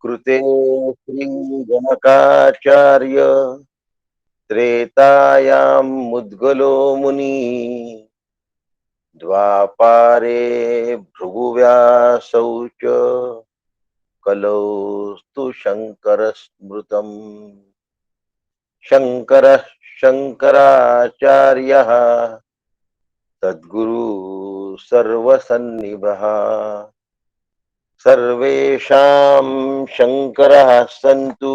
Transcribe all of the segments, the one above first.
कृते श्रीगणकाचार्य त्रेतायां मुद्गलो मुनी द्वापारे भृगुव्यासौ च कलौ तु शङ्करस्मृतम् शङ्करः शङ्कराचार्यः सद्गुरु सर्वसन्निभः सर्वेषां शङ्करः सन्तु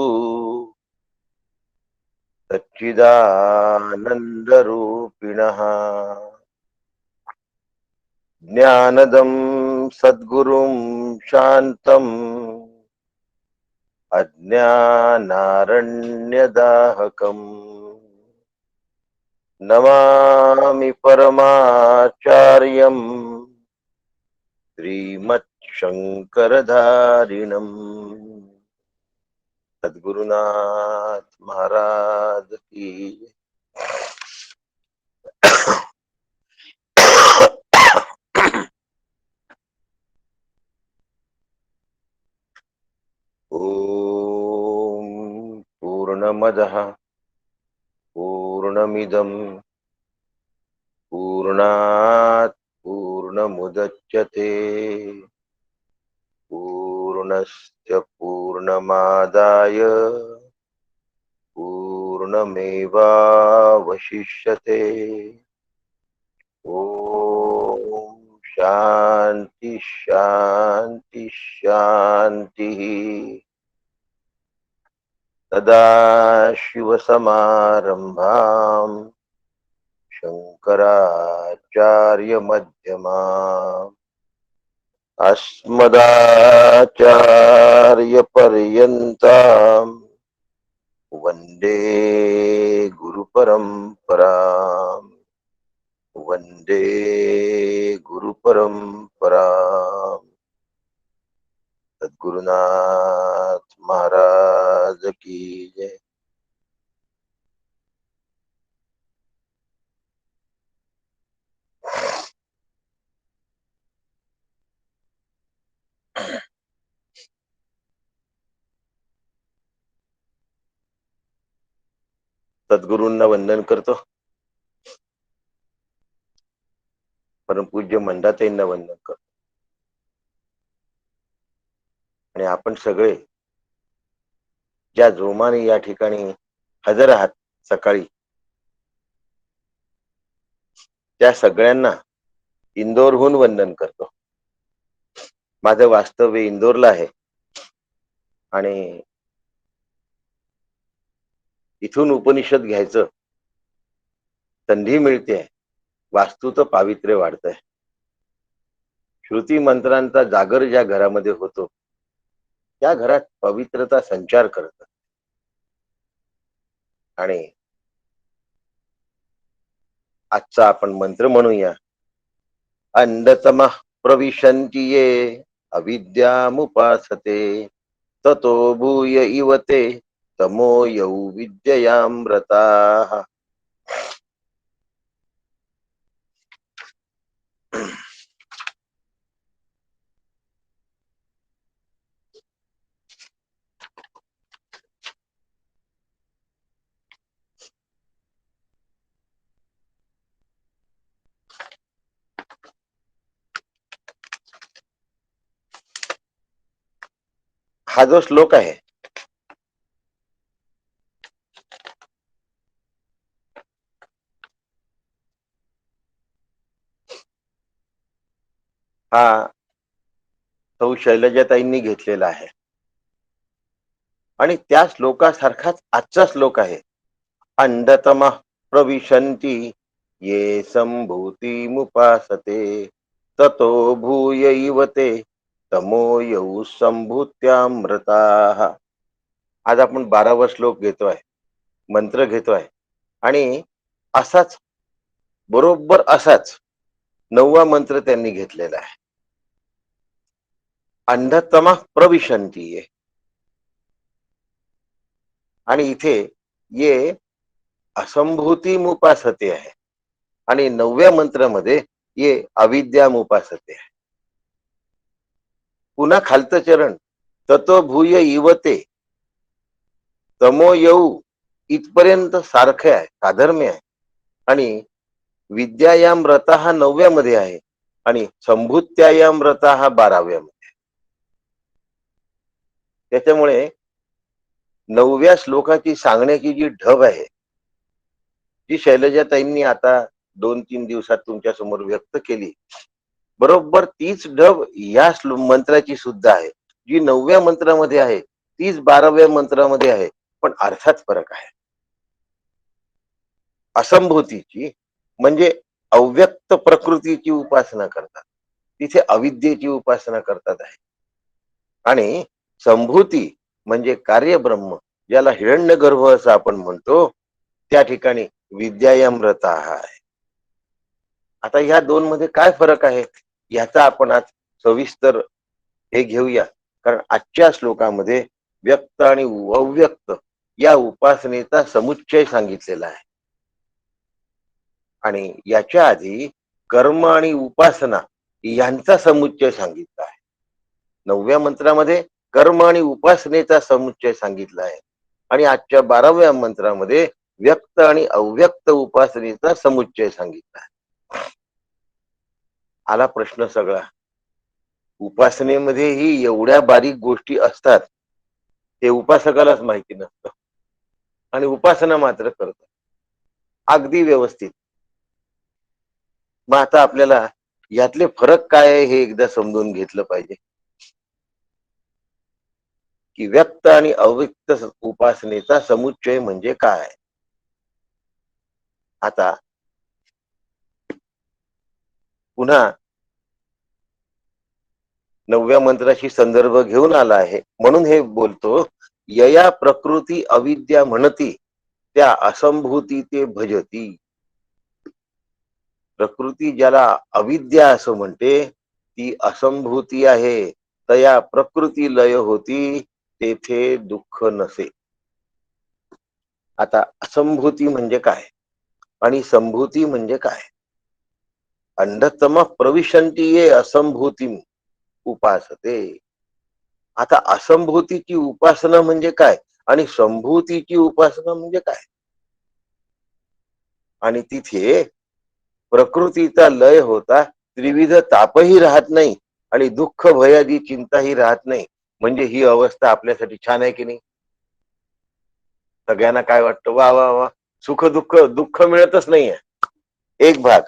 सच्चिदानन्दरूपिणः ज्ञानदं सद्गुरुं शान्तम् अज्ञानारण्यदाहकम् नमामि परमाचार्यम् श्रीमच्छङ्करधारिणम् सद्गुरुनाथ महाराज की ओम पूर्णमदः पूर्णमिदं पूर्णात् पूर्णमुदच्यते पूर्णस्य पूर्णमादाय पूर्णमेवावशिष्यते ओम शांति शांति शांति सदाशिवसमारम्भाम् शङ्कराचार्यमध्यमाम् अस्मदाचार्यपर्यन्ताम् वन्दे गुरुपरम्पराम् वन्दे गुरुपरम्पराम् सद्गुरुनाथ महाराज की जय. सद्गुरूंना वंदन करतो. परमपूज्य मंदाताईंना वंदन करतो. आणि आपण सगळे ज्या जोमाने या ठिकाणी हजर आहात सकाळी, त्या सगळ्यांना इंदोरहून वंदन करतो. माझं वास्तव्य इंदोरला आहे आणि इथून उपनिषद घ्यायचं संधी मिळते. वास्तूचं पावित्र्य वाढतंय. श्रुती मंत्रांचा जागर ज्या घरामध्ये होतो त्या घरात पवित्रता संचार करत. आणि आजचा आपण मंत्र म्हणूया, अंधतमः प्रविशन्ति ये अविद्यामुपासते ततो भूय इव ते तमो यौ विद्ययामृताः. हा जो श्लोक आहे हा सौ शैलजाताईंनी घेतलेला आहे आणि त्या श्लोकासारखाच आजचा श्लोक आहे. अंधतमः प्रविशन्ति ये संभूतिमुपासते ततो भूय इव ते तमो यौ संभूत्यामृताः. आज आपण 12वा श्लोक घेतोय, मंत्र घेतोय आणि असाच, बरोबर असाच 9वा मंत्र त्यांनी घेतलेला आहे. अंधतमः प्रविशन्ति ये, आणि इथे ये असंभूतिमुपासते आहे आणि 9व्या मंत्रामध्ये ये अविद्यामुपासते आहे. पुन्हा खालचं चरण ततो भूय इवते तमो येऊ इथपर्यंत सारखे आहे, साधर्म्य आहे. आणि विद्यायाम रता हा 9व्या मध्ये आहे आणि संभूत्यायाम रता हा 12व्या मध्ये. त्याच्यामुळे 9व्या श्लोकाची सांगण्याची जी ढब आहे, जी शैलजाताईंनी आता 2-3 दिवसात तुमच्या समोर व्यक्त केली, बरोबर तीच ढब या मंत्राची सुद्धा आहे. जी 9व्या मंत्रामध्ये आहे तीच 12व्या मंत्रामध्ये आहे, पण अर्थात फरक आहे. असंभूतीची म्हणजे अव्यक्त प्रकृतीची उपासना करतात, तिथे अविद्येची उपासना करतात आहे. आणि संभूती म्हणजे कार्यब्रह्म, ज्याला हिरण्यगर्भ असं आपण म्हणतो, त्या ठिकाणी विद्यायामृत आहे. आता ह्या दोन मध्ये काय फरक आहे याचा आपण आज सविस्तर हे घेऊया. कारण आजच्या श्लोकामध्ये व्यक्त आणि अव्यक्त या उपासनेचा समुच्चय सांगितलेला आहे. आणि याच्या आधी कर्म आणि उपासना यांचा समुच्चय सांगितला आहे. 9व्या मंत्रामध्ये कर्म आणि उपासनेचा समुच्चय सांगितला आहे आणि आजच्या 12व्या मंत्रामध्ये व्यक्त आणि अव्यक्त उपासनेचा समुच्चय सांगितला आहे. आला प्रश्न सगळा, उपासनेमध्येही एवढ्या बारीक गोष्टी असतात ते उपासकालाच माहिती नसतं आणि उपासना मात्र करतात अगदी व्यवस्थित. मग आता आपल्याला यातले फरक काय आहे हे एकदा समजून घेतलं पाहिजे की व्यक्त आणि अव्यक्त उपासनेचा समुच्चय म्हणजे काय. आता पुन्हा 9व्या मंत्राशी संदर्भ घेऊन आला आहे म्हणून हे बोलतो, यया प्रकृती अविद्या म्हणती त्या असंभूती ते भजती. प्रकृती ज्याला अविद्या असं म्हणते ती असंभूती आहे. तया प्रकृती लय होती तेथे दुःख नसे. आता असंभूती म्हणजे काय आणि संभूती म्हणजे काय. अंधतम प्रविशंती ये असंभूती उपासते. आता असंभूतीची उपासना म्हणजे काय आणि संभूतीची उपासना म्हणजे काय. आणि तिथे प्रकृतीचा लय होता, त्रिविध तापही राहत नाही आणि दुःख भयादी चिंताही राहत नाही. म्हणजे ही अवस्था आपल्यासाठी छान आहे की नाही. सगळ्यांना काय वाटतं, वा वा वा, सुख दुःख दुःख मिळतच नाहीये एक भाग,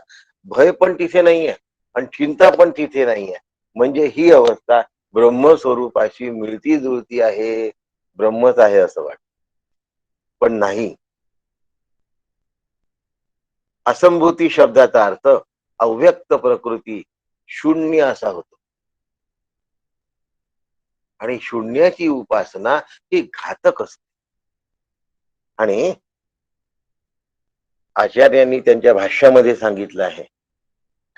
भय पण तिथे नाहीये आणि चिंता पण तिथे नाहीये. म्हणजे ही अवस्था ब्रह्मस्वरूपाशी मिळती जुळती आहे, ब्रह्मच आहे असं वाटत. पण नाही. असंभूती शब्दाचा अर्थ अव्यक्त प्रकृती, शून्य असा होतो. आणि शून्याची उपासना ही घातक असते. आणि आचार्यांनी त्यांच्या भाष्यामध्ये सांगितलं आहे.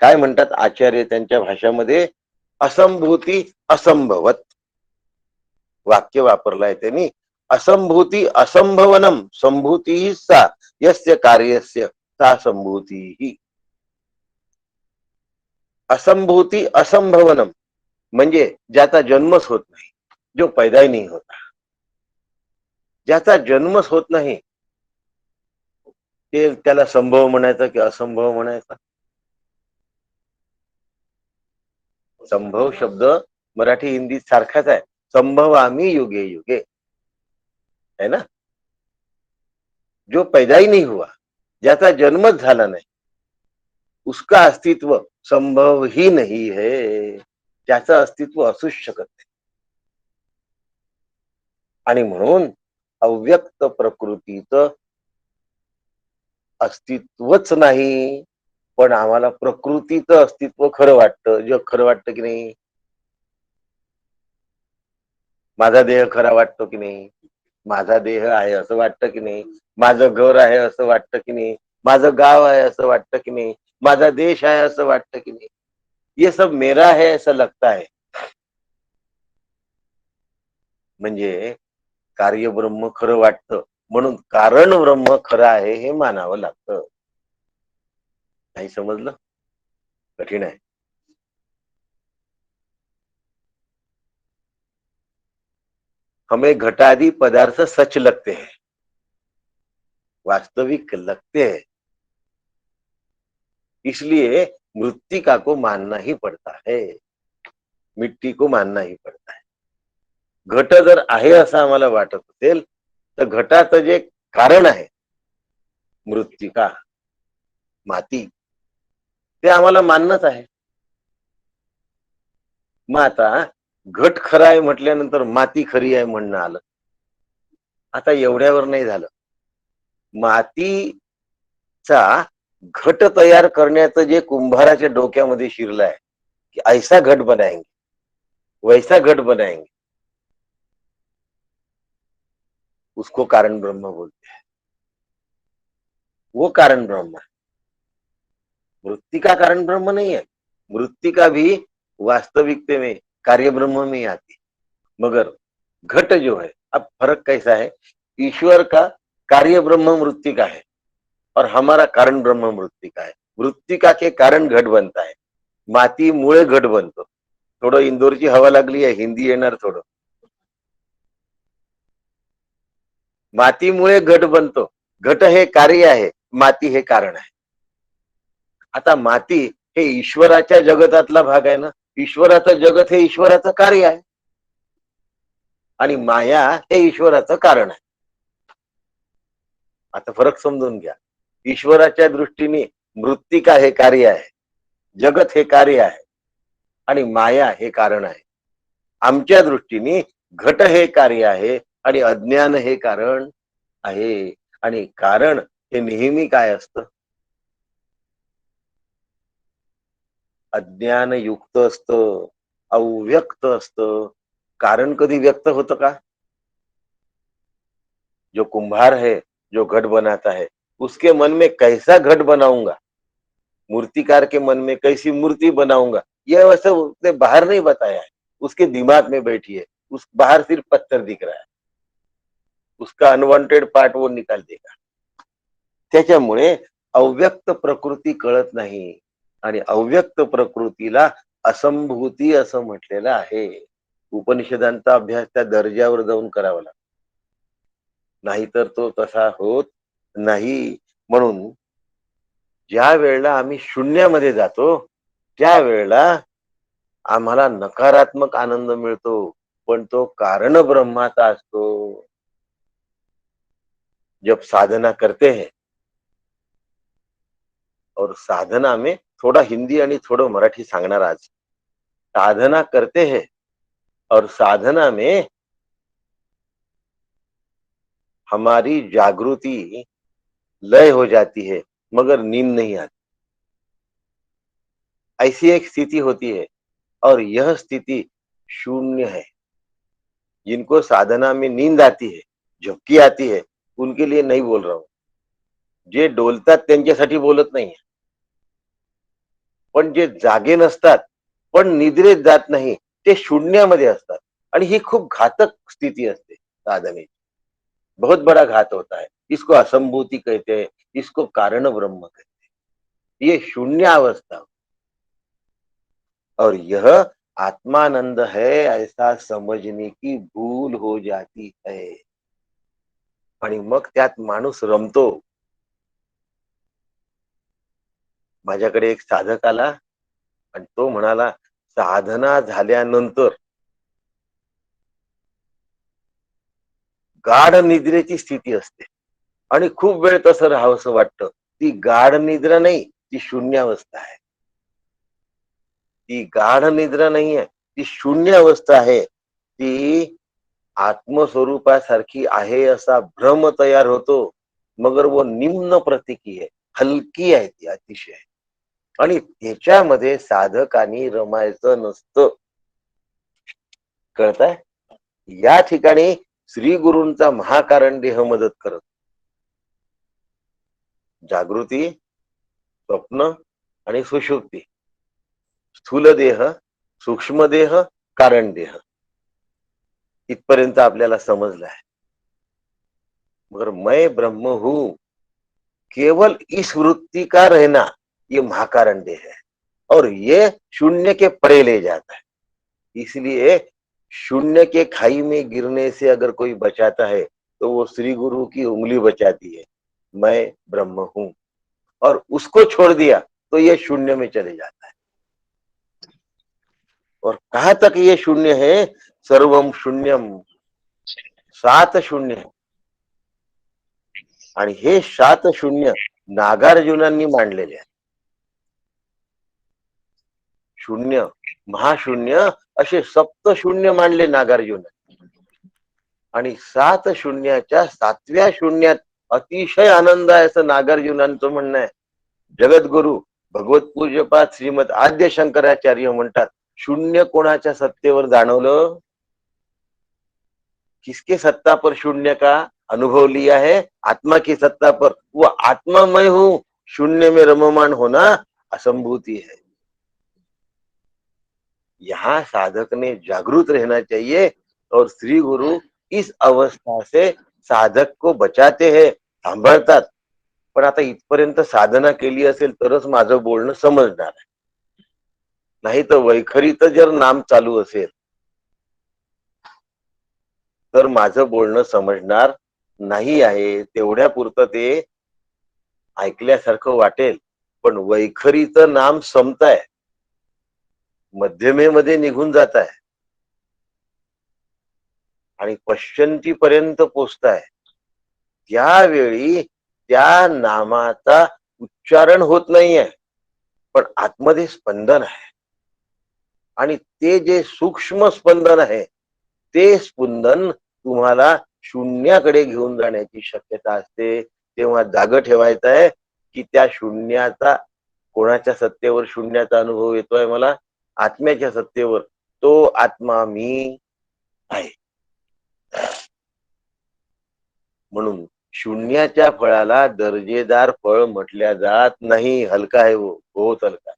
काय म्हणतात आचार्य त्यांच्या भाषामध्ये, असंभूती असंभवत वाक्य वापरलंय त्यांनी. असंभूती असंभवनम संभूती सा यस्य कार्यस्य सा संभूती ही. असंभूती असंभवनम म्हणजे ज्याचा जन्मच होत नाही, जो पैदाही नाही होता, ज्याचा जन्मच होत नाही ते त्याला संभव म्हणायचं की असंभव म्हणायचा. संभव शब्द मराठी हिंदीत सारखाच आहे. संभव आम्ही युगे युगे है ना. जो पैदा ही नहीं हुआ, ज्याचा जन्मच झाला नाही, उसका अस्तित्व संभव ही नहीं है. ज्याचं अस्तित्व असूच शकत नाही. आणि म्हणून अव्यक्त प्रकृतीचं अस्तित्वच नाही, पण आम्हाला प्रकृतीचं अस्तित्व खरं वाटतं. जग खरं वाटतं की नाही. माझा देह खरा वाटतो की नाही, माझा देह आहे असं वाटतं की नाही, माझं घर आहे असं वाटतं की नाही, माझं गाव आहे असं वाटतं की नाही, माझा देश आहे असं वाटतं की नाही. ये सब मेरा है असं लगता है. म्हणजे कार्य ब्रह्म खरं वाटतं म्हणून कारण ब्रह्म खरं आहे हे मानावं लागतं. नाही समजलं, कठीण आहे. हमें घटादि पदार्थ सच लगते हैं, वास्तविक लगते हैं, इसलिए मृत्तिका को मानना ही पड़ता है, मिट्टी को मानना ही पड़ता है. घट जर आहे असं आम्हाला वाटत असेल तर घटाचं जे कारण आहे, मृत्तिका, माती, ते आम्हाला मानणंच आहे. मग आता घट खरा आहे म्हटल्यानंतर माती खरी आहे म्हणणं आलं. आता एवढ्यावर नाही झालं. मातीचा घट तयार करण्याचं जे कुंभाराच्या डोक्यामध्ये शिरलं आहे की ऐसा घट बनाएंगे, वैसा घट बनाएंगे, उसको कारण ब्रह्म बोलते हैं. वो कारण ब्रह्म है. मृत्तिका कारण ब्रह्म नहीं है. मृत्तिका भी वास्तविकते में कार्य ब्रह्म में आती है, मगर घट जो है, अब फर्क कैसा है, ईश्वर का कार्य ब्रह्म मृत्तिका है और हमारा कारण ब्रह्म मृत्तिका है. मृत्तिका के कारण घट बनता है, मातीमुळे घट बनतो. थोडं इंदोरची हवा लागली आहे, हिंदी येणार थोडं. मातीमुळे घट बनतो. घट हे कार्य आहे, माती हे कारण आहे. आता माती हे ईश्वराच्या जगतातला भाग आहे ना. ईश्वराचं जगत हे ईश्वराचं कार्य आहे आणि माया हे ईश्वराचं कारण आहे. आता फरक समजून घ्या. ईश्वराच्या दृष्टीने मृत्तिका हे कार्य आहे, जगत हे कार्य आहे आणि माया हे कारण आहे. आमच्या दृष्टीने घट हे कार्य आहे आणि अज्ञान हे कारण आहे. आणि कारण हे नेहमी काय असतं, अज्ञान युक्त असतं, अव्यक्त असतं. कारण कधी व्यक्त होतं का? जो कुंभार है, जो घट बनाता है, उसके मन में कैसा घट बनाऊंगा, मूर्तिकार के मन में कैसी मूर्ति बनाऊंगा, यह वैसे उसने बाहर नहीं बताया है, उसके दिमाग में बैठी है. उस बाहर सिर्फ पत्थर दिख रहा है, उसका अनवॉन्टेड पार्ट वो निकाल देगा. त्याच्यामुळे अव्यक्त प्रकृती कळत नाही आणि अव्यक्त प्रकृतीला असंभूती असं म्हटलेलं आहे. उपनिषदांचा अभ्यास त्या दर्जावर जाऊन करावा लागतो, नाहीतर तो तसा होत नाही. म्हणून ज्या वेळेला आम्ही शून्यामध्ये जातो त्यावेळेला आम्हाला नकारात्मक आनंद मिळतो, पण तो कारण ब्रह्माचा असतो. जब साधना करते हैं, और साधना में थोड़ा हिंदी आणि थोडं मराठी सांगणार आज. साधना करते हैं और साधना में हमारी जागृति लय हो जाती है मगर नींद नहीं आती. ऐसी एक स्थिति होती है और यह स्थिति शून्य है. जिनको साधना में नींद आती है, झपकी आती है, उनके लिए नहीं बोल रहा हूं. जे डोलतात त्यांच्यासाठी बोलत नाही. पण जे जागे नसतात पण निद्रेत जात नाही, ते शून्यामध्ये असतात आणि ही खूप घातक स्थिती असते साधनेची. बहुत बड़ा घात होता है. इसको असंभूति कहते हैं, इसको कारण ब्रह्म कहते हैं. ये शून्य अवस्था और यह आत्मानंद है ऐसा समझने की भूल हो जाती है. आणि मग त्यात माणूस रमतो. माझ्याकडे एक साधक आला आणि तो म्हणाला, साधना झाल्यानंतर गाढ निद्रेची स्थिती असते आणि खूप वेळ तसं राहावंसं वाटतं. ती गाढ निद्रा नाही, ती शून्य अवस्था आहे. ती गाढ निद्रा नाहीये, ती शून्य अवस्था आहे. ती आत्मस्वरूपासारखी आहे असा भ्रम तयार होतो, मगर वो निम्न प्रतीकी आहे, हलकी आहे ती अतिशय. आणि त्याच्यामध्ये साधकांनी रमायचं नसतं. कळताय? या ठिकाणी श्री गुरूंचा महाकारण देह मदत करत. जागृती, स्वप्न आणि सुषुप्ती, स्थूल देह, सूक्ष्म देह, कारण देह, इथपर्यंत आपल्याला समजलं आहे. मगर मैं ब्रह्म हूं, केवल इस वृत्ति का रहना ये महाकारण देह है और ये शून्य के परे ले जाता है. इसलिए शून्य के खाई में गिरने से अगर कोई बचाता है तो वो श्री गुरु की उंगली बचाती है, मैं ब्रह्म हूं। और उसको छोड़ दिया तो ये शून्य में चले जाता है। और कहां तक ये शून्य है? सर्वम शून्यम, 7 शून्य है। आणि हे 7 शून्य नागार्जुनांनी मांडलेले आहे. शून्य, महाशून्य असे सप्त शून्य मांडले नागार्जुन. आणि 7 शून्याच्या 7व्या शून्यात अतिशय आनंद आहे असं नागार्जुनांचं म्हणणं आहे. जगद्गुरु भगवत पूज्यपाद श्रीमद आद्य शंकराचार्य म्हणतात, शून्य कोणाच्या सत्तेवर जाणवलं? किसके सत्ता पर शून्य का अनुभव लिया है? आत्मा की सत्ता पर। वो आत्मा मैं हूं, शून्य में रममान होना असंभूति है। यहाँ साधक ने जागरूक रहना चाहिए और श्री गुरु इस अवस्था से साधक को बचाते हैं, सांभाळतात. पण आता इथपर्यंत साधना केली असेल तरच माझं बोलणं समजणार आहे. नाही तर वैखरीत जर नाम चालू असेल तर माझं बोलणं समजणार नाही आहे. तेवढ्या पुरतं ते ऐकल्यासारखं वाटेल, पण वैखरीचं नाम संपताय, मध्यमेमध्ये निघून जात आहे आणि पश्चंती पर्यंत पोचताय. त्यावेळी त्या नामाचा उच्चारण होत नाहीये, पण आतमध्ये स्पंदन आहे. आणि ते जे सूक्ष्म स्पंदन आहे ते स्पंदन तुम्हाला शून्याकडे घेऊन जाण्याची शक्यता असते. तेव्हा जाग ठेवायचं आहे की त्या शून्याचा, कोणाच्या सत्तेवर शून्याचा अनुभव येतोय मला? आत्म्याच्या सत्तेवर. तो आत्मा मी आहे. म्हणून शून्याच्या फळाला दर्जेदार फळ म्हटल्या जात नाही. हलका है वो, बहुत हलका.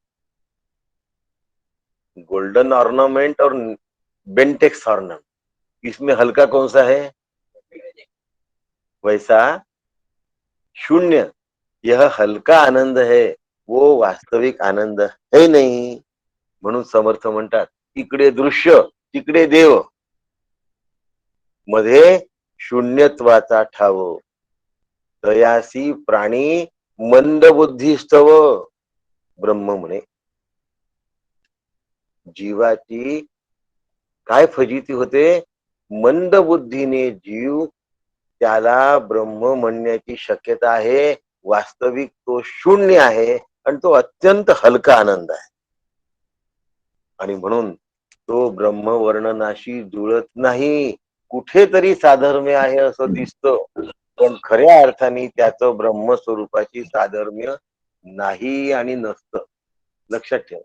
गोल्डन ऑर्नामेंट और बेंटेक्स ऑर्नामेंट, इसमें हल्का कौन सा है? वैसा शून्य, यह हल्का आनंद है, वो वास्तविक आनंद है नहीं. म्हणून समर्थ म्हणतात, इकडे दृश्य तिकडे देव, मध्ये शून्यत्वाचा ठाव, तयासी प्राणी मंद बुद्धिस्तव. ब्रह्म म्हणे जीवाची काय फजिती होते? मंद बुद्धीने जीव त्याला ब्रह्म म्हणण्याची शक्यता आहे. वास्तविक तो शून्य आहे आणि तो अत्यंत हलका आनंद आहे. आणि म्हणून तो ब्रह्म वर्णनाशी जुळत नाही. कुठेतरी साधर्म्य आहे असं दिसतं, पण खऱ्या अर्थाने त्याचं ब्रह्मस्वरूपाची साधर्म्य नाही आणि नसतं. लक्षात ठेवा.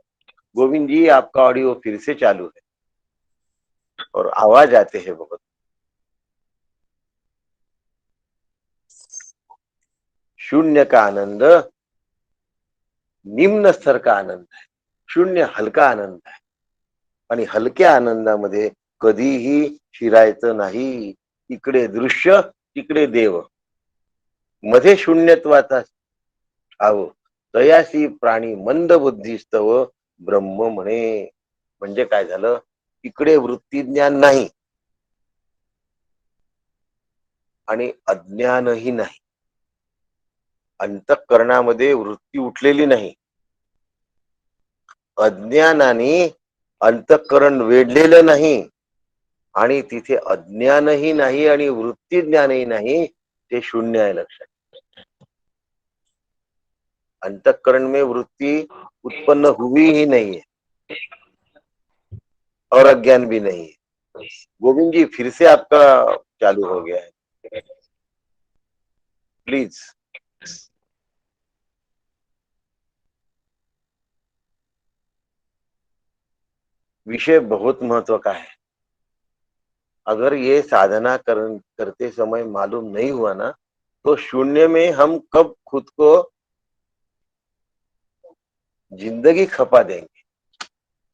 गोविंद जी, आपका ऑडियो फिर से चालू है और आवाज आते हैं बहुत. शून्य का आनंद निम्न स्तर का आनंद है. शून्य हलका आनंद आहे आणि हलक्या आनंदामध्ये कधीही शिरायचं नाही. इकडे दृश्य तिकडे देव, मध्ये शून्यत्वाचा ठाव, तयासी प्राणी मंद बुद्धिस्तव. ब्रह्म म्हणे म्हणजे काय झालं? इकडे वृत्ती ज्ञान नाही आणि अज्ञानही नाही. अंतःकरणामध्ये वृत्ती उठलेली नाही. अज्ञानाने अंतःकरण वेढलेलं नाही आणि तिथे अज्ञानही नाही आणि वृत्ती ज्ञानही नाही. ते शून्य आहे. लक्षात. अंतःकरण में वृत्ति उत्पन्न हुई ही नहीं है और अज्ञान भी नहीं है. गोविंद जी, फिर से आपका चालू हो गया है, प्लीज. विषय बहुत महत्व का है. अगर ये साधना करते समय मालूम नहीं हुआ ना, तो शून्य में हम कब खुद को जिंदगी खपा देंगे,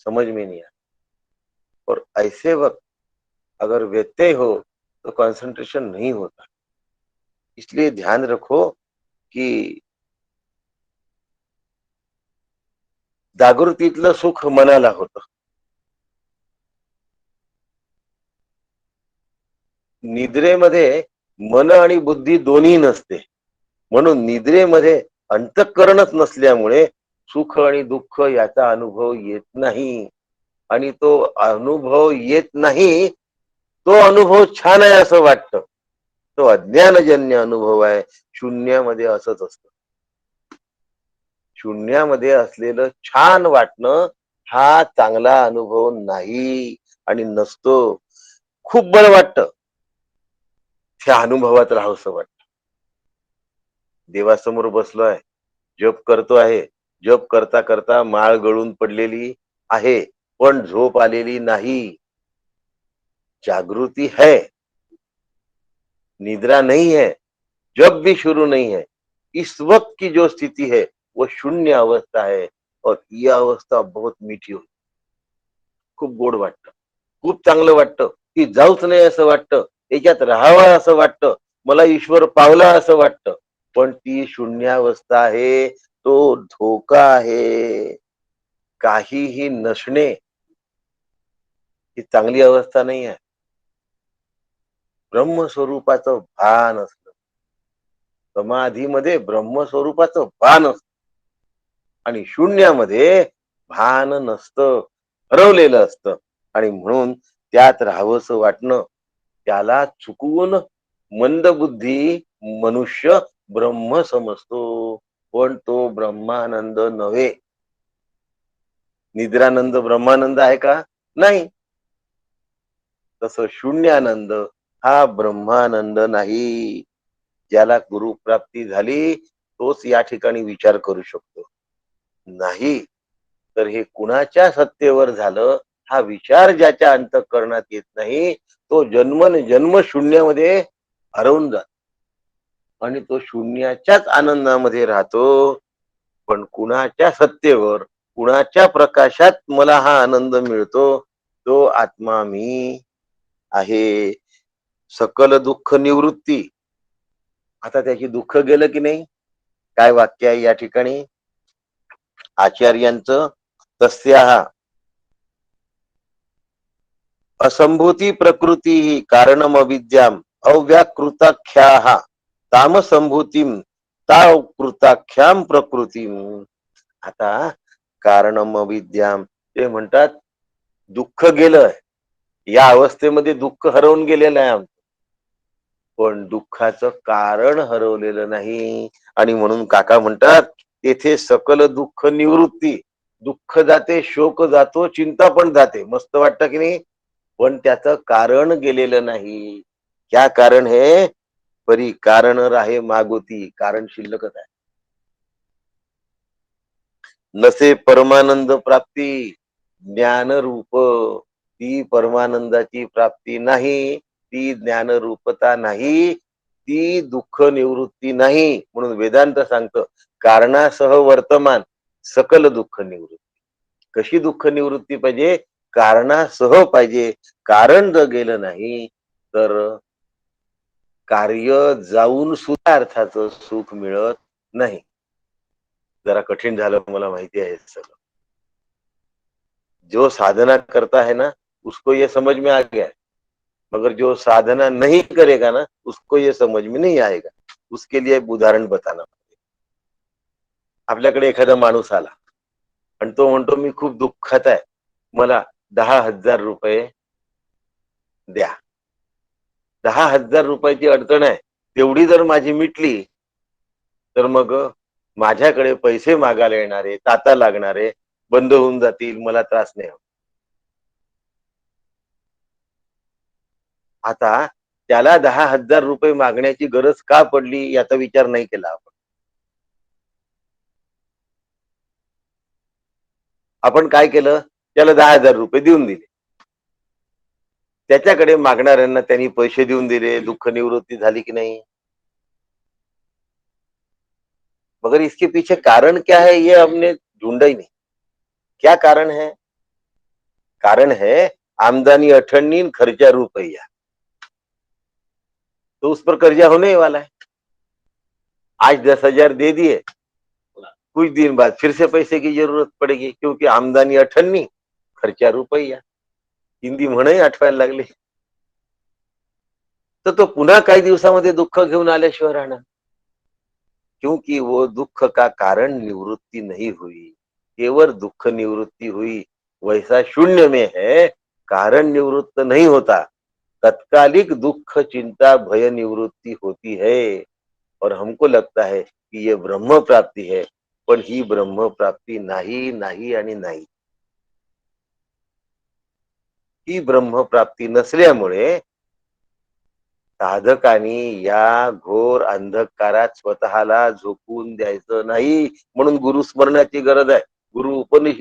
समझ में नहीं आता. और ऐसे वक्त अगर व्यत्यय हो तो कंसंट्रेशन नहीं होता. इसलिए ध्यान रखो कि जागृतीतलं सुख मनाला होतं. निद्रेमध्ये मन आणि बुद्धी दोन्ही नसते. म्हणून निद्रेमध्ये अंतःकरणच नसल्यामुळे सुख आणि दुःख याचा अनुभव येत नाही. आणि तो अनुभव येत नाही, तो अनुभव छान आहे असं वाटतं. तो अज्ञानजन्य अनुभव आहे. शून्यामध्ये असंच असतं. शून्यामध्ये असलेलं छान वाटणं हा चांगला अनुभव नाही आणि नसतो. खूप बरं वाटतं. त्या अनुभवात राहावंसं वाटतं. देवासमोर बसलोय, जप करतो आहे. जप करता करता माळ गळून पडलेली आहे, पण झोप आलेली नाही. जागृती है, निद्रा नहीं है, जब भी शुरू नहीं है. इस वक्त की जो स्थिति है वो शून्य अवस्था है और यह अवस्था बहुत मीठी होती. खूप गोड वाटतं, खूप चांगलं वाटतं, की जाऊच नाही असं वाटतं, याच्यात राहावं असं वाटतं, मला ईश्वर पावला असं वाटतं. पण ती शून्यावस्था आहे, तो धोका आहे. काहीही नसणे ही चांगली अवस्था नाही आहे. ब्रह्मस्वरूपाचं भान असतं. समाधीमध्ये ब्रह्मस्वरूपाचं भान असतं आणि शून्यामध्ये भान नसतं, हरवलेलं असतं. आणि म्हणून त्यात राहावंसं वाटणं, त्याला चुकवून मंदबुद्धी मनुष्य ब्रह्म समजतो. पण तो ब्रह्मानंद नव्हे. निद्रानंद ब्रह्मानंद आहे का? नाही. तसं शून्यानंद हा ब्रह्मानंद नाही. ज्याला गुरुप्राप्ती झाली तोच या ठिकाणी विचार करू शकतो. नाही तर हे कुणाच्या सत्तेवर झालं, हा विचार ज्याच्या अंतःकरणात येत नाही, तो जन्म शून्यामध्ये हरवून जातो आणि तो शून्याच्याच आनंदामध्ये राहतो. पण कुणाच्या सत्तेवर, कुणाच्या प्रकाशात मला हा आनंद मिळतो, तो आत्मा मी आहे. सकल दुःख निवृत्ती. आता त्याची दुःख गेलं की नाही? काय वाक्य आहे या ठिकाणी आचार्यांचं? तस्याः असंभूती प्रकृती ही कारणम अविद्याम अव्याकृताख्याः तामसंभूतीम ताव कृताख्याम प्रकृतीम. आता कारणम अविद्याम ते म्हणतात दुःख गेलं, या अवस्थेमध्ये दुःख हरवून गेलेलं आहे आमचं, पण दुःखाचं कारण हरवलेलं नाही. आणि म्हणून काका म्हणतात तेथे सकल दुःख निवृत्ती. दुःख जाते, शोक जातो, चिंता पण जाते, मस्त वाटतं की नाही. पण त्याचं कारण गेलेलं नाही. क्या कारण हे? परी कारण राहे मागोती. कारण शिल्लकच आहे. नसे परमानंद प्राप्ती ज्ञान रूप. ती परमानंदाची प्राप्ती नाही, ती ज्ञान रूपता नाही, ती दुःख निवृत्ती नाही. म्हणून वेदांत सांगतं कारणासह वर्तमान सकल दुःख निवृत्ती. कशी दुःख निवृत्ती पाहिजे? कारणासह पाहिजे. कारण जर गेलं नाही तर कार्य जाऊन सुद्धा अर्थाचं सुख मिळत नाही. जरा कठीण झालं, मला माहिती आहे सगळं. जो साधना करता है ना उसको ये समझ में आ गया है, मगर जो साधना नहीं करेगा ना उसको ये समझ में नहीं आएगा. उसके लिए एक उदाहरण बताना. आपल्याकडे एखादा माणूस आला आणि तो म्हणतो मी खूप दुःखात आहे, मला 10,000 रुपये द्या. 10,000 रुपयाची अडचण आहे, तेवढी जर माझी मिटली तर मग माझ्याकडे पैसे मागायला येणारे, ताता लागणारे बंद होऊन जातील, मला त्रास नाही होत. आता त्याला 10,000 रुपये मागण्याची गरज का पडली याचा विचार नाही केला आपण. आपण काय केलं? त्याला 10,000 रुपये देऊन दिले. त्याच्याकडे मागणाऱ्यांना त्यांनी पैसे देऊन दिले, दुःख निवृत्ती झाली की नहीं? मगर इसके पीछे कारण क्या है ये हमने ढूंढा ही नहीं. क्या कारण है? कारण है आमदनी अठन्नी खर्चा रुपया. तो उस पर कर्जा होने वाला है. आज 10,000 दे दिए, कुछ दिन बाद फिर से पैसे की जरूरत पड़ेगी, क्योंकि आमदनी अठन्नी खर्चा रुपया. हिंदी म्हणही आठवायला लागली. तर तो पुन्हा काही दिवसामध्ये दुःख घेऊन आल्याशिवाय राहणार. क्योंकि वो दुख का कारण निवृत्ति नहीं हुई, केवल दुख निवृत्ति हुई, वैसा शून्य में है, कारण निवृत्त नहीं होता, तत्कालिक दुख चिंता भय निवृत्ति होती है। और हमको लगता है कि ये ब्रह्म प्राप्ति है, पण ही ब्रह्म प्राप्ति नाही नाही आणि नाही. ही ब्रह्म प्राप्ती नसल्यामुळे साधकांनी या घोर अंधकारात स्वतःला झोकून द्यायचं नाही. म्हणून गुरुस्मरणाची गरज आहे, गुरु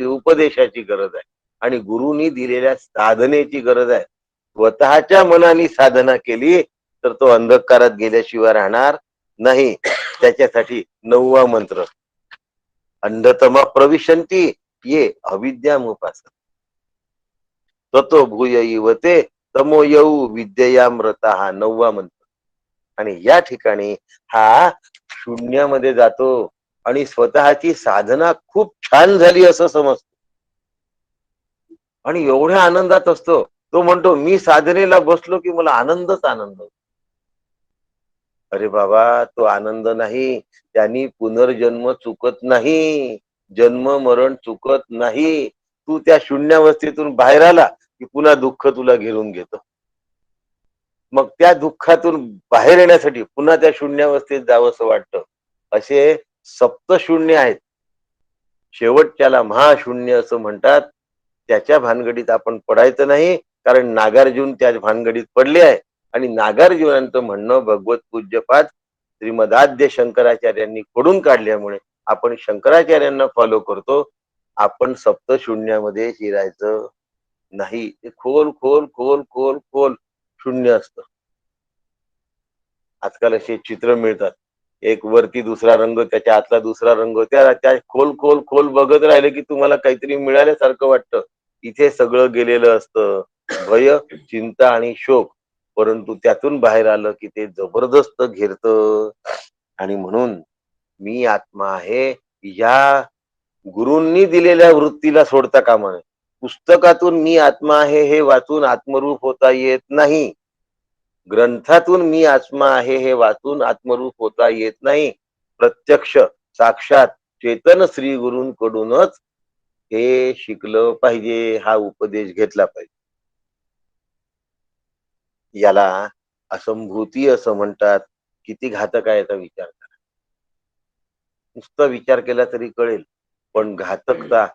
उपदेशाची गरज आहे आणि गुरुनी दिलेल्या साधनेची गरज आहे. स्वतःच्या मनाने साधना केली तर तो अंधकारात गेल्याशिवाय राहणार नाही. त्याच्यासाठी 9वा मंत्र, अंधतमा प्रविशंती ये अविद्यामुपास ततो भूय इवते तमो येऊ विद्ययामृता, हा 9वा मंत्र. आणि या ठिकाणी हा शून्यामध्ये जातो आणि स्वतःची साधना खूप छान झाली असं समजतो आणि एवढ्या आनंदात असतो. तो म्हणतो मी साधनेला बसलो की मला आनंदच आनंद. अरे बाबा, तो आनंद नाही, त्यांनी पुनर्जन्म चुकत नाही, जन्म मरण चुकत नाही. तू त्या शून्यावस्थेतून बाहेर आला की पुन्हा दुःख तुला घेरून घेतो. मग त्या दुःखातून बाहेर येण्यासाठी पुन्हा त्या शून्यावस्थेत जावंसं वाटतं. असे सप्तशून्य आहेत. शेवटच्याला महाशून्य असं म्हणतात. त्याच्या भानगडीत आपण पडायचं नाही, कारण नागार्जुन त्या भानगडीत पडले आहे आणि नागार्जुनांचं म्हणणं भगवत पूज्यपाद श्रीमदाद्य शंकराचार्यांनी खोडून काढल्यामुळे आपण शंकराचार्यांना फॉलो करतो. आपण सप्तशून्यामध्ये शिरायचं नाही. ते खोल खोल खोल खोल खोल शून्य असतं. आजकाल असे चित्र मिळतात, एक वरती दुसरा रंग, त्याच्या आतला दुसरा रंग, त्या खोल खोल खोल बघत राहिले की तुम्हाला काहीतरी मिळाल्यासारखं वाटतं. इथे सगळं गेलेलं असतं, भय चिंता आणि शोक. परंतु त्यातून बाहेर आलं की ते जबरदस्त घेरतं. आणि म्हणून मी आत्मा आहे या गुरूंनी दिलेल्या वृत्तीला सोडता कामा नये. पुस्तकातून मी आत्मा आहे हे वाचून आत्मरूप होता येत नाही. ग्रंथातून मी आत्मा आहे हे वाचून आत्मरूप होता येत नाही. प्रत्यक्ष साक्षात चेतन श्री गुरूंकडूनच हे शिकलं पाहिजे, हा उपदेश घेतला पाहिजे. याला असंभूती असं म्हणतात. किती घातक आहे याचा विचार करा. नुसता विचार केला तरी कळेल, पण घातकता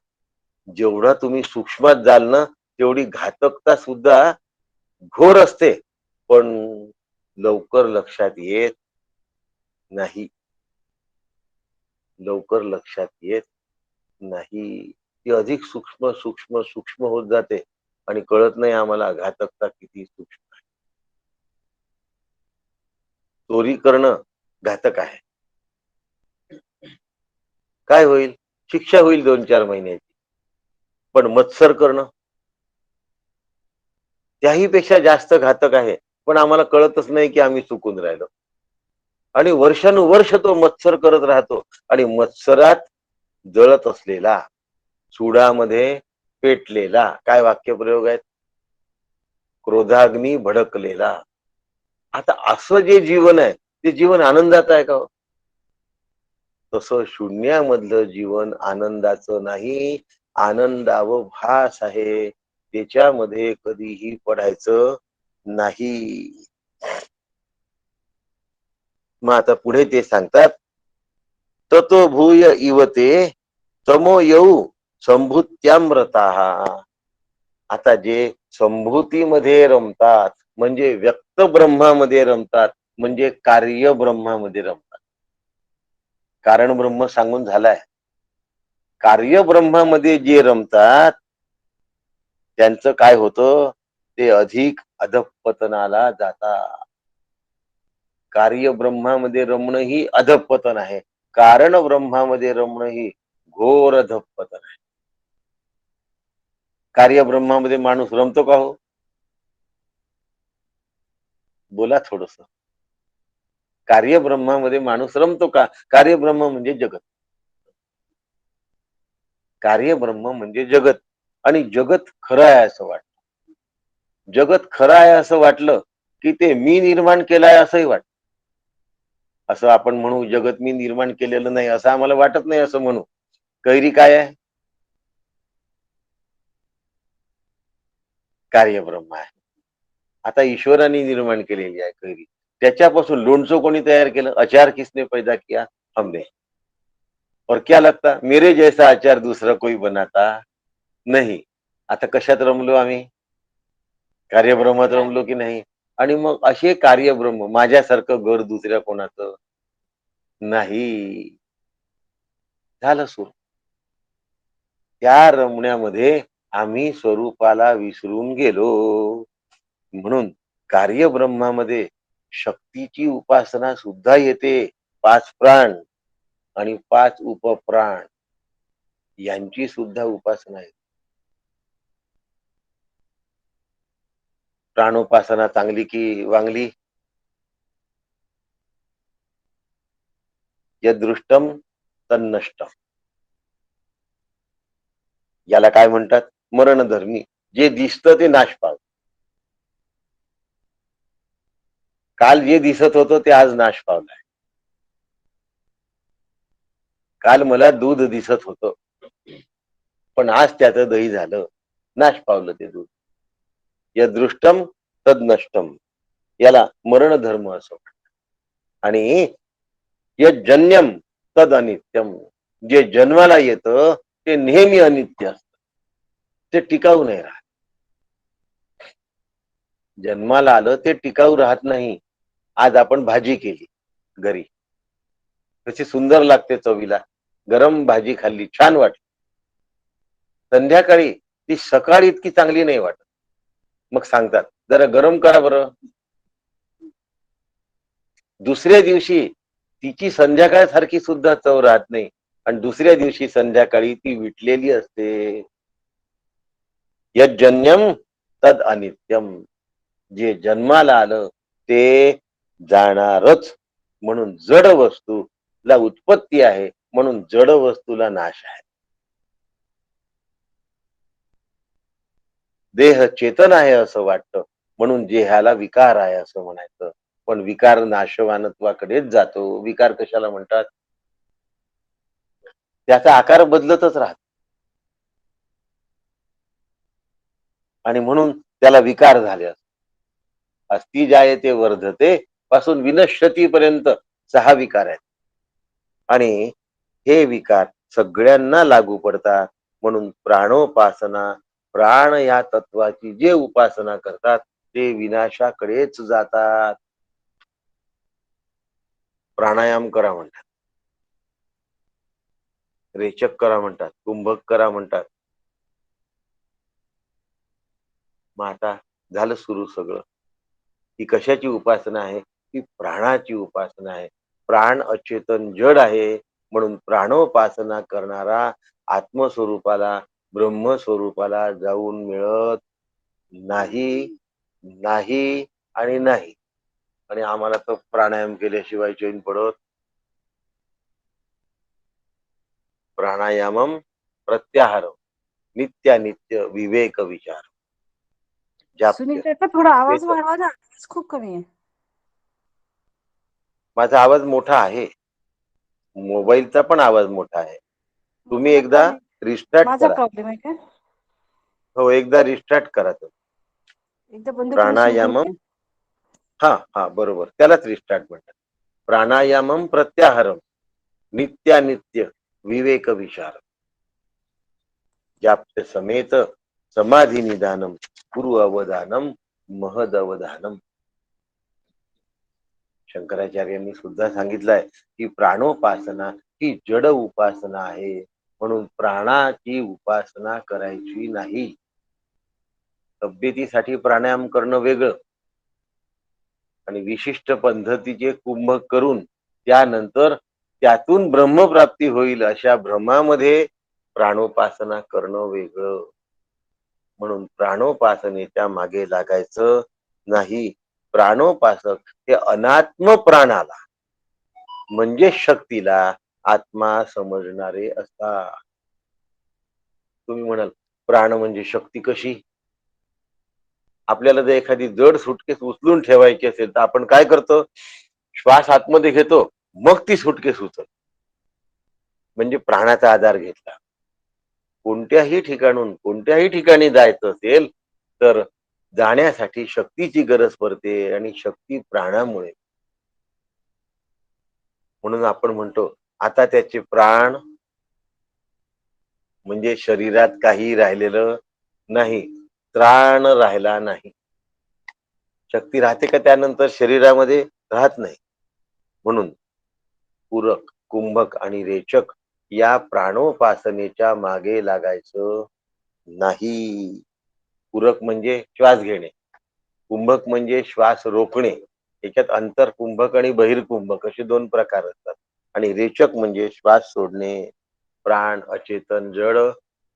जेवढा तुम्ही सूक्ष्मात जाल ना, तेवढी घातकता सुद्धा घोर असते, पण लवकर लक्षात येत नाही. लवकर लक्षात येत नाही. ती अधिक सूक्ष्म सूक्ष्म सूक्ष्म होत जाते आणि कळत नाही आम्हाला घातकता किती सूक्ष्म आहे. चोरी करणं घातक आहे. काय होईल? शिक्षा होईल 2-4 महिन्याची. पण मत्सर करणं त्याही पेक्षा जास्त घातक आहे. पण आम्हाला कळतच नाही की आम्ही चुकून राहिलो. आणि वर्षानुवर्ष तो मत्सर करत राहतो आणि मत्सरात जळत असलेला, सुडामध्ये पेटलेला, काय वाक्यप्रयोग आहेत? क्रोधाग्नी भडकलेला. आता असं जे जीवन आहे, ते जीवन आनंदाचं आहे का हो? तसं शून्यामधलं जीवन आनंदाचं नाही, आनंदावभास आहे. त्याच्यामध्ये कधीही पडायचं नाही. मग आता पुढे ते सांगतात, ततो भूय इवते तमो येऊ संभूत्यामृता. आता जे संभूतीमध्ये रमतात, म्हणजे व्यक्त ब्रह्मामध्ये रमतात, म्हणजे कार्य ब्रह्मामध्ये रमतात. कारण ब्रह्म सांगून झालाय. कार्य ब्रह्मामध्ये जे रमतात त्यांचं काय होतं? ते अधिक अधःपतनाला जातात. कार्य ब्रह्मामध्ये रमणं ही अधःपतन आहे, कारण ब्रह्मामध्ये रमणं ही घोर अधःपतन आहे. कार्य ब्रह्मामध्ये माणूस रमतो का हो? बोला थोडस. कार्य ब्रह्मामध्ये माणूस रमतो का? कार्य ब्रह्म म्हणजे जगत. कार्य ब्रह्म म्हणजे जगत. आणि जगत खरं आहे असं वाटतं. जगत खरं आहे असं वाटलं की ते मी निर्माण केलाय असंही वाटत. असं आपण म्हणू जगत मी निर्माण केलेलं नाही असं आम्हाला वाटत नाही असं म्हणू. कैरी काय आहे? कार्यब्रह्म आहे. आता ईश्वराने निर्माण केलेली आहे कैरी. त्याच्यापासून लोणचं कोणी तयार केलं? अचार किसने पैदा किया? हमने. और क्या लगता? मेरे जैसा अचार दूसरा कोई बनाता नहीं. आता कशात रमलो आम्ही? कार्यब्रह्मात रमलो की नाही? आणि मग असे कार्यब्रह्म माझ्यासारखं घर दुसऱ्या कोणाचं नाही. झालं सुरू. त्या रमण्यामध्ये आम्ही स्वरूपाला विसरून गेलो. म्हणून कार्यब्रह्मामध्ये शक्तीची उपासना सुद्धा येते. 5 प्राण आणि 5 उपप्राण यांची सुद्धा उपासना आहे. प्राणोपासना चांगली की वांगली? यदृष्टम तन्नष्टम. याला काय म्हणतात? मरणधर्मी. जे दिसतं ते नाश पावतं. काल जे दिसत होतं ते आज नाश पावलंय. काल मला दूध दिसत होतं, पण आज त्याचं दही झालं. नाश पावलं ते दूध. यदृष्टम तद नष्टम. याला मरणधर्म असं म्हणतात. आणि यज्जन्यम तद अनित्यम. जे जन्माला येतं ते नेहमी अनित्य असतं. ते टिकाऊ नाही राहत. जन्माला आलं ते टिकाऊ राहत नाही. आज आपण भाजी केली घरी, कशी सुंदर लागते चवीला. गरम भाजी खाल्ली, छान वाटली. संध्याकाळी ती सकाळी इतकी चांगली नाही वाटत. मग सांगतात जरा गरम करा बरं. दुसऱ्या दिवशी तिची संध्याकाळ सारखी सुद्धा चव राहत नाही. आणि दुसऱ्या दिवशी संध्याकाळी ती विटलेली असते. यज्जन्यम तद अनित्यम. जे जन्माला आलं ते जाणारच. म्हणून जड वस्तूला उत्पत्ती आहे, म्हणून जड वस्तूला नाश आहे. देह चेतन आहे असं वाटतं, म्हणून देहाला विकार आहे असं म्हणायचं. पण विकार नाशवानत्वाकडेच जातो. विकार कशाला म्हणतात? त्याचा आकार बदलतच राहतो आणि म्हणून त्याला विकार झाले असतात. अस्ति जायते वर्धते पासून विनश्यती पर्यंत 6 विकार आहेत. आणि हे विकार सगळ्यांना लागू पडतात. म्हणून प्राणोपासना, प्राण या तत्वाची जे उपासना करतात ते विनाशाकडेच जातात. प्राणायाम करा म्हणतात, रेचक करा म्हणतात, कुंभक करा म्हणतात. मग आता झालं सुरू सगळं. ही कशाची उपासना आहे? ही प्राणाची उपासना आहे. प्राण अचेतन जड आहे, म्हणून प्राणोपासना करणारा आत्मस्वरूपाला, ब्रह्मस्वरूपाला जाऊन मिळत नाही, नाही आणि नाही. आणि आम्हाला तर प्राणायाम केल्याशिवाय चैन पडत. प्राणायामम प्रत्याहारम नित्यानित्य विवेक विचार. सुनीता थोडा आवाज वाढवा ना, आवाज खूप कमी आहे. माझा आवाज मोठा आहे, मोबाईलचा पण आवाज मोठा आहे. तुम्ही एकदा रिस्टार्ट माझा करा. प्रॉब्लेम आहे का? हो, एकदा रिस्टार्ट करा तो एकदा बंद करून सुरू करू प्राणायामम. का? हा बरोबर, त्यालाच रिस्टार्ट म्हणतात. प्राणायामम प्रत्याहारम नित्यानित्य विवेक विचार. जाप्य समेत समाधी निदानम गुरु अवधानम महद अवधानम. शंकराचार्यांनी सुद्धा सांगितलंय की प्राणोपासना ही जड उपासना आहे, म्हणून प्राणाची उपासना करायची नाही. तब्येतीसाठी प्राणायाम करणं वेगळं आणि विशिष्ट पद्धतीचे कुंभक करून त्यानंतर त्यातून ब्रह्मप्राप्ती होईल अशा भ्रमामध्ये प्राणोपासना करणं वेगळं. म्हणून प्राणोपासनेच्या मागे लागायचं नाही. प्राणोपासक हे अनात्म प्राणाला म्हणजे शक्तीला आत्मा समजणारे असतात. तुम्ही म्हणाल प्राण म्हणजे शक्ती कशी? आपल्याला जर एखादी जड सुटकेस उचलून ठेवायची असेल तर आपण काय करतो? श्वास आतमध्ये घेतो, मग ती सुटकेस उचल, म्हणजे प्राणाचा आधार घेतला. कोणत्याही ठिकाणून कोणत्याही ठिकाणी जायचं असेल तर जाण्यासाठी शक्तीची गरज पडते आणि शक्ती प्राणामुळे. म्हणून आपण म्हणतो आता त्याचे प्राण म्हणजे शरीरात काही राहिलेलं नाही, त्राण राहिला नाही. शक्ती राहते का त्यानंतर? शरीरामध्ये राहत नाही. म्हणून पूरक, कुंभक आणि रेचक या प्राणोपासनेच्या मागे लागायचं नाही. पूरक म्हणजे श्वास घेणे, कुंभक म्हणजे श्वास रोखणे. याच्यात अंतर कुंभक आणि बहिर्कुंभक असे दोन प्रकार असतात. आणि रेचक म्हणजे श्वास सोडणे. प्राण अचेतन जड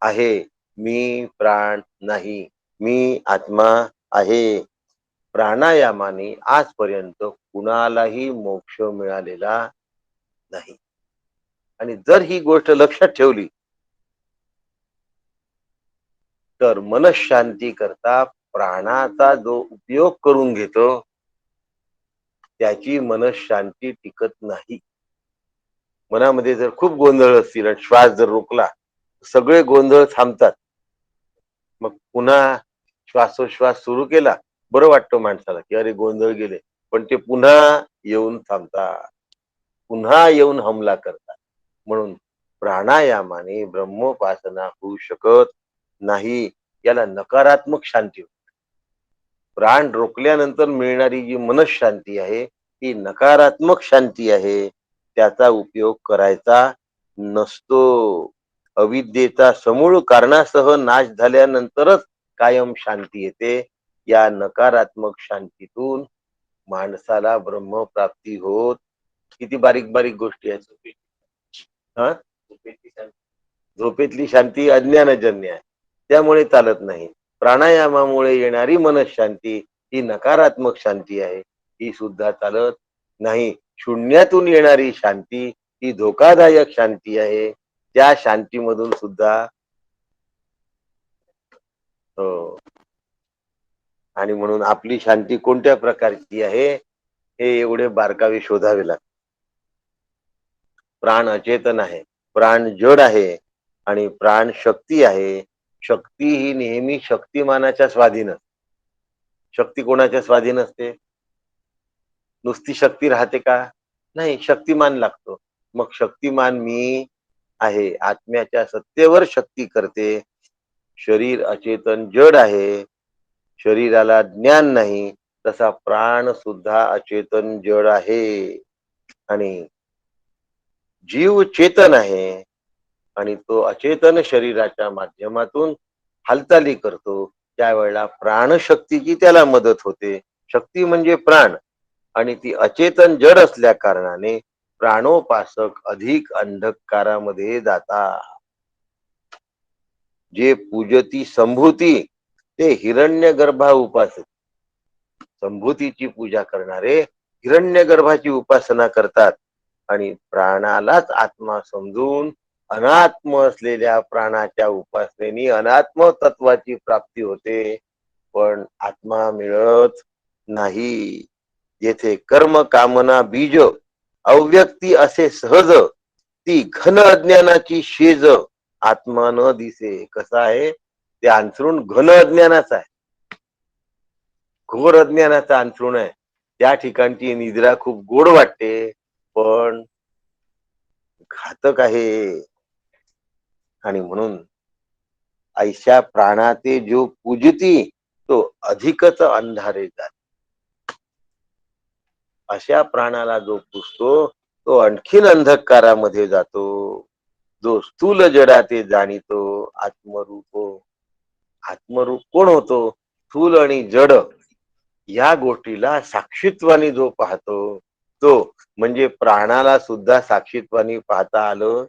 आहे, मी प्राण नाही, मी आत्मा आहे. प्राणायामाने आजपर्यंत कुणालाही मोक्ष मिळालेला नाही. आणि जर ही गोष्ट लक्षात ठेवली तर मनशांती करता प्राणाचा जो उपयोग करून घेतो त्याची मनशांती टिकत नाही. मनामध्ये जर खूप गोंधळ असतील आणि श्वास जर रोखला, सगळे गोंधळ थांबतात. मग पुन्हा श्वासोश्वास सुरू केला, बरं वाटतं माणसाला की अरे गोंधळ गेले, पण ते पुन्हा येऊन थांबतात, पुन्हा येऊन हमला करतात. म्हणून प्राणायामाने ब्रह्मोपासना होऊ शकत नाही. याला नकारात्मक शांती. प्राण रोखल्यानंतर मिळणारी जी मनशांती आहे ती नकारात्मक शांती आहे. त्याचा उपयोग करायचा नसतो. अविद्येचा समूळ कारणासह नाश झाल्यानंतरच कायम शांती येते. या नकारात्मक शांतीतून माणसाला ब्रह्मप्राप्ती होत. किती बारीक बारीक गोष्टी आहेत. हा, झोपेतली शांती अज्ञानजन्य आहे, त्यामुळे चालत नाही. प्राणायामामुळे येणारी मनशांती ही नकारात्मक शांती आहे, ही सुद्धा चालत नाही. शून्यातून येणारी शांती ही धोकादायक शांती आहे, त्या शांतीमधून सुद्धा हो. आणि म्हणून आपली शांती कोणत्या प्रकारची आहे हे एवढे बारकावे शोधावे लागते. प्राण अचेतन आहे, प्राण जड आहे आणि प्राण शक्ती आहे. शक्ती ही नेहमी शक्तिमानाच्या स्वाधीन. शक्ती कोणाच्या स्वाधीन असते? नुसती शक्ती राहते का? नाही, शक्तिमान लागतो. मग शक्तिमान मी आहे, आत्म्याच्या सत्तेवर शक्ती करते. शरीर अचेतन जड आहे, शरीराला ज्ञान नाही, तसा प्राण सुद्धा अचेतन जड आहे. आणि जीव चेतन आहे आणि तो अचेतन शरीराच्या माध्यमातून हालचाली करतो. त्यावेळेला प्राणशक्तीची त्याला मदत होते. शक्ती म्हणजे प्राण आणि ती अचेतन जड असल्या कारणाने प्राणोपासक अधिक अंधकारामध्ये जातात. जे पूजती संभूती ते हिरण्यगर्भा उपासक. संभूतीची पूजा करणारे हिरण्यगर्भाची उपासना करतात आणि प्राणालाच आत्मा समजून अनात्म असलेल्या प्राणाच्या उपासनेने अनात्म तत्वाची प्राप्ती होते, पण आत्मा मिळत नाही. येथे कर्म कामना बीज अव्यक्ती असे सहज, ती घन अज्ञानाची शेज आत्मा न दिसे. कसा आहे ते अंथरूण? घन अज्ञानाचा आहे, घोर अज्ञानाचा अंथरूण आहे. त्या ठिकाणची निद्रा खूप गोड वाटते, पण घातक आहे. आणि म्हणून ऐशा प्राणाते जो पूजती तो अधिकच अंधारे जात. अशा प्राणाला जो पुजतो तो आणखीन अंधकारामध्ये जातो. जो स्थूल जडाते जाणीतो आत्मरूप. आत्मरूप कोण होतो? स्थूल आणि जड या गोष्टीला साक्षीत्वाने जो पाहतो तो म्हणजे प्राणाला सुद्धा साक्षीत्वाने पाहता आलं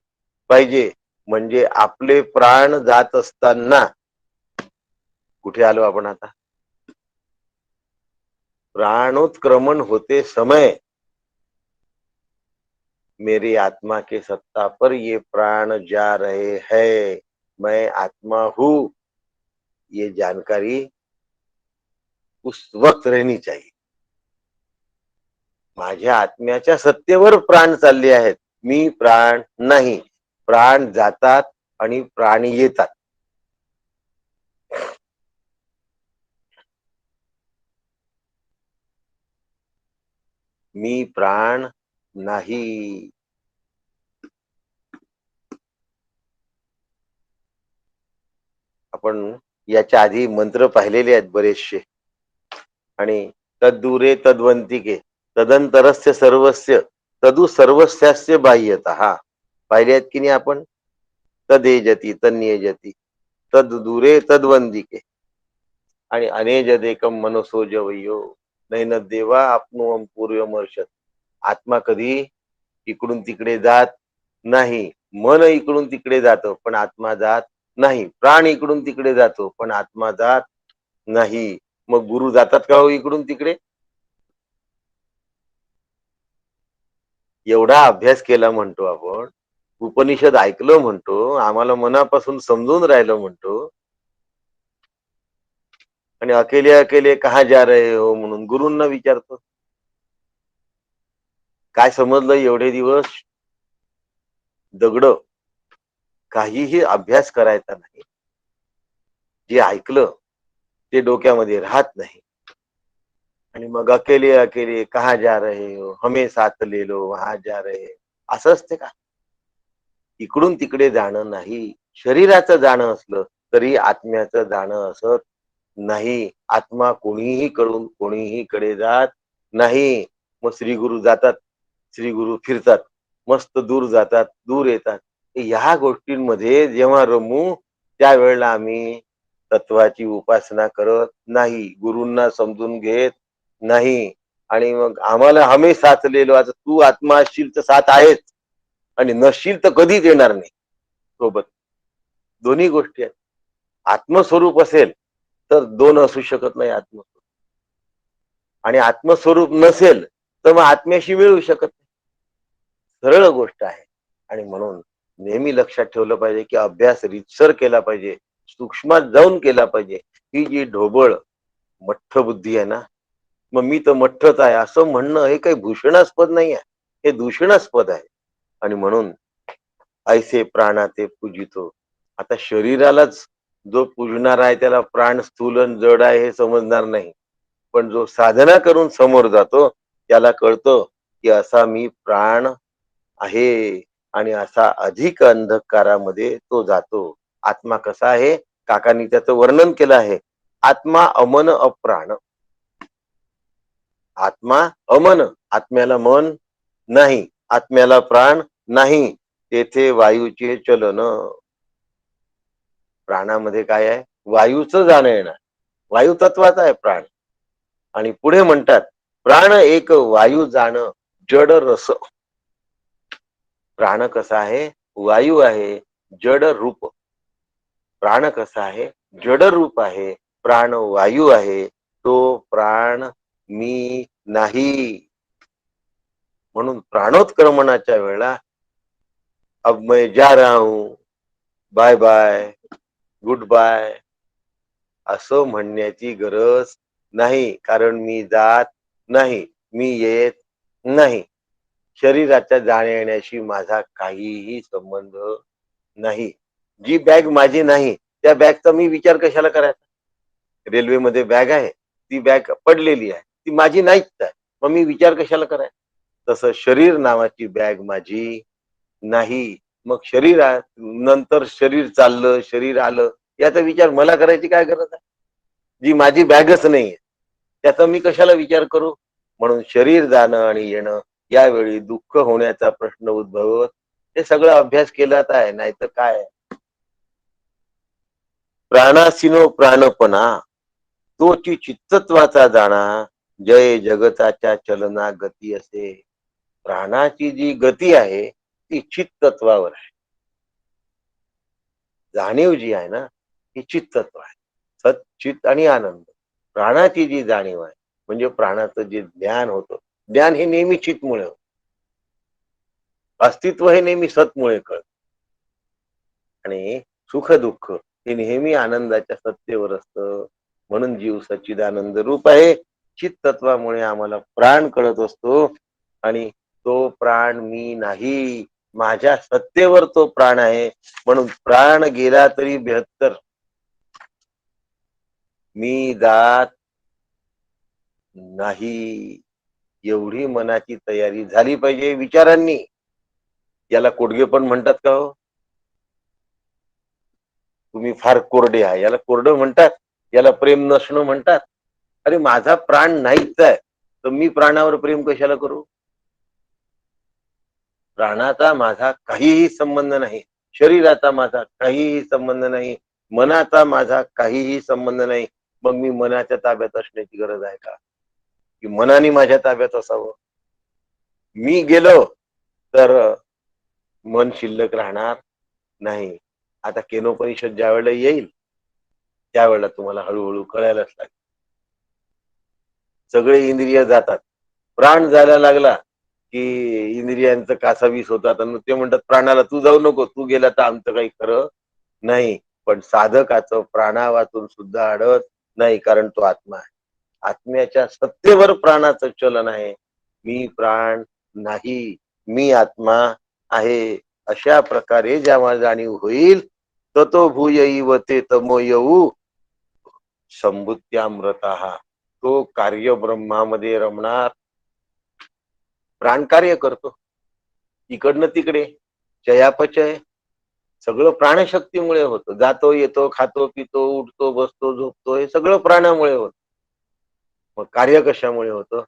पाहिजे. म्हणजे आपले प्राण जात असताना कुठे आलो आपण आता? प्राणोत्क्रमण होते समय मेरी आत्मा के सत्ता पर ये प्राण जा रहे हैं, मैं आत्मा हूं, ये जानकारी उस वक्त रहनी चाहिए. माझ्या आत्म्याच्या सत्तेवर प्राण चालले आहेत. मी प्राण नाही. प्राण जातात आणि प्राणी येतात. मी प्राण नाही. आपण याच्या आधी मंत्र पाहिलेले आहेत बरेचसे. आणि तद्दूरे तद्वंतिके तदंतरस्य सर्वस्य तदु सर्वस्यास्य बाह्यतः पाहिले आहेत की नाही आपण. तदेजती तन्येजती तद्दूरे तद्वंतिके आणि अनेजदेकम मनसोजवयो नैन देवा आपनुम पूर्वमर्षत. आत्मा कधी इकडून तिकडे जात नाही. मन इकडून तिकडे जातं पण आत्मा जात नाही. प्राण इकडून तिकडे जातो पण आत्मा जात नाही. मग गुरु जातात का हो इकडून तिकडे. एवढा अभ्यास केला म्हणतो आपण, उपनिषद ऐकलं म्हणतो, आम्हाला मनापासून समजून राहिलं म्हणतो, आणि अकेले अकेले कहा जा रहे हो म्हणून गुरूंना विचारतो. काय समजलं एवढे दिवस. दगड. काहीही अभ्यास करायचा नाही. जे ऐकलं ते डोक्यामध्ये राहत नाही. आणि मग अकेले अकेले कहा जा रहे हो, हमें साथ ले लो वहां जा रहे. असं असते का. इकडून तिकडे जाणं नाही. शरीराचं जाणं असलं तरी आत्म्याचं जाणं असत नाही. आत्मा कोणीही कडून कोणीही कडे जात नाही. मग श्री गुरु जातात, श्री गुरु फिरतात, मस्त दूर जातात, दूर येतात. ह्या गोष्टींमध्ये जेव्हा रमू त्यावेळेला आम्ही तत्वाची उपासना करत नाही. गुरूंना समजून घेत नाही. आणि मग आम्हाला हमे साचलेलो. आता तू आत्मा असशील तर साथ आहेच आणि नसशील तर कधीच येणार नाही सोबत. दोन्ही गोष्टी आहेत. आत्मस्वरूप असेल तर दोन असू शकत नाही आत्मस्वरूप, आणि आत्मस्वरूप नसेल तर मग आत्म्याशी मिळू शकत नाही. सरळ गोष्ट आहे. आणि म्हणून नेहमी लक्षात ठेवलं पाहिजे की अभ्यास रितसर केला पाहिजे, सूक्ष्मात जाऊन केला पाहिजे. ही जी ढोबळ मठ्ठ बुद्धी आहे ना, मग मी तर मठ्ठच आहे असं म्हणणं हे काही भूषणास्पद नाही आहे, हे दूषणास्पद आहे. आणि म्हणून ऐसे प्राणाते पूजितो. आता शरीरालाच जो पूजणार आहे त्याला प्राण स्थूल जड आहे हे समजणार नाही. पण जो साधना करून समोर जातो त्याला कळतं की असा मी प्राण आहे. आणि असा अधिक अंधकारामध्ये तो जातो. आत्मा कसा आहे काकांनी त्याचं वर्णन केलं आहे. आत्मा अमन अप्राण. आत्मा अमन. आत्म्याला मन नाही, आत्म्याला प्राण नाही. तेथे वायूचे चलन. प्राणामध्ये काय आहे. वायूचं जाणं येणार. वायू तत्वाचा आहे प्राण. आणि पुढे म्हणतात प्राण एक वायू जाणं जड रस. प्राण कसा आहे. वायू आहे, जड रूप. प्राण कसा आहे. जड रूप आहे, प्राण वायू आहे. तो प्राण मी नाही. म्हणून प्राणोत्क्रमणाच्या वेळेला अब मैं जा रहा हूं, बाय बाय, गुड बाय असं म्हणण्याची गरज नाही. कारण मी जात नाही, मी येत नाही. शरीराच्या जाण्या येण्याशी माझा काहीही संबंध नाही. जी बॅग माझी नाही त्या बॅगचा मी विचार कशाला करायचा. रेल्वेमध्ये बॅग आहे, ती बॅग पडलेली आहे, ती माझी नाहीच आहे, मग मी विचार कशाला करायचा. तसं शरीर नावाची बॅग माझी नाही. मग शरीर नंतर शरीर चाललं, शरीर आलं, याचा विचार मला करायची काय गरज आहे. जी माझी बॅगच नाहीये त्याचा मी कशाला विचार करू. म्हणून शरीर जाणं आणि येणं यावेळी दुःख होण्याचा प्रश्न उद्भवत. हे सगळं अभ्यास केलाच आहे, नाहीतर काय. प्राणासिनो प्राणपणा तोची चित्तत्वाचा जाणा जय जगताच्या चलना गती असे. प्राणाची जी गती आहे ती चित्तत्वावर आहे. जाणीव जी आहे ना ही चित्तत्व आहे. सत चित्त आणि आनंद. प्राणाची जी जाणीव आहे म्हणजे प्राणाचं जे ज्ञान होतं, ज्ञान हे नेहमी चित्तमुळे होतं. अस्तित्व हे नेहमी सतमुळे कळत. आणि सुख दुःख हे नेहमी आनंदाच्या सत्तेवर असतं. म्हणून जीव सच्चिदानंद रूप आहे. चित तत्वामुळे आम्हाला प्राण कळत असतो आणि तो प्राण मी नाही, माझ्या सत्तेवर तो प्राण आहे. म्हणून प्राण गेला तरी 72, मी जात नाही. एवढी मनाची तयारी झाली पाहिजे विचारांनी. याला कोडगे पण म्हणतात का हो? तुम्ही फार कोरडे आहे, याला कोरडं म्हणतात, याला प्रेम नसणं म्हणतात. अरे माझा प्राण नाहीच आहे, तर मी प्राणावर प्रेम कशाला करू? प्राणाचा माझा काहीही संबंध नाही, शरीराचा माझा काहीही संबंध नाही, मनाचा माझा काहीही संबंध नाही. मग मी मनाच्या ताब्यात असण्याची गरज आहे का, की मनाने माझ्या ताब्यात असावं? मी गेलो तर मन शिल्लक राहणार नाही. आता केनोपनिषद ज्या वेळेला येईल त्यावेळेला तुम्हाला हळूहळू कळायलाच लागेल. सगळे इंद्रिय जातात, प्राण जायला लागला की इंद्रियांचं कासावीस होतात आणि ते म्हणतात प्राणाला तू जाऊ नको, तू गेला तर आमचं काही खरं नाही. पण साधकाचं प्राणा वाचून सुद्धा अडत नाही, कारण तो आत्मा आहे. आत्म्याच्या सत्तेवर प्राणाचं चलन आहे. मी प्राण नाही, मी आत्मा आहे. अशा प्रकारे जेव्हा जाणीव होईल ततो भूयैव ते तमो येऊ संभूत्यामृता. तो कार्य ब्रह्मामध्ये रमणार. प्राण कार्य करतो इकडनं तिकडे, चयापचय सगळं प्राणशक्तीमुळे होतं. जातो येतो, खातो पितो, उठतो बसतो झोपतो, हे सगळं प्राणामुळे होतं. मग कार्य कशामुळे होतं?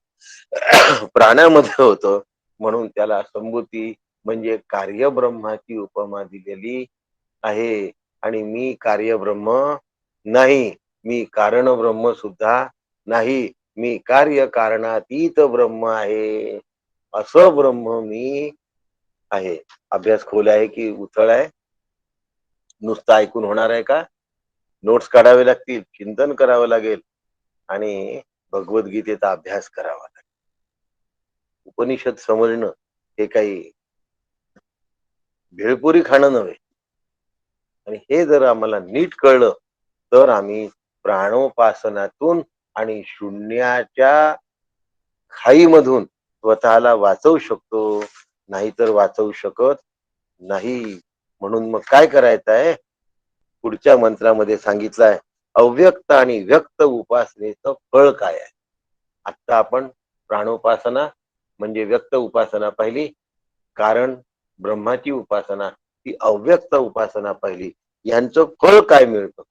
प्राणामध्ये होतं. म्हणून त्याला संभूती म्हणजे कार्य ब्रह्माची उपमा दिलेली आहे. आणि मी कार्य ब्रह्म नाही, मी कारण ब्रह्म सुद्धा नाही, मी कार्य कारणातीत ब्रह्म आहे. असं ब्रह्म मी आहे. अभ्यास खोल आहे की उथळ आहे? नुसतं ऐकून होणार आहे का? नोट्स काढावे लागतील, चिंतन करावं लागेल आणि भगवद्गीतेचा अभ्यास करावा लागेल. उपनिषद समजणं हे काही भेळपुरी खाणं नव्हे. आणि हे जर आम्हाला नीट कळलं तर आम्ही प्राणोपासनातून आणि शून्याच्या खाईमधून स्वतःला वाचवू शकतो, नाहीतर वाचवू शकत नाही. म्हणून मग काय करायचं आहे? पुढच्या मंत्रामध्ये सांगितलं आहे अव्यक्त आणि व्यक्त उपासनेचं फळ काय आहे. आता आपण प्राणोपासना म्हणजे व्यक्त उपासना पाहिली, कारण ब्रह्माची उपासना ही अव्यक्त उपासना पाहिली. यांचं फळ काय मिळतं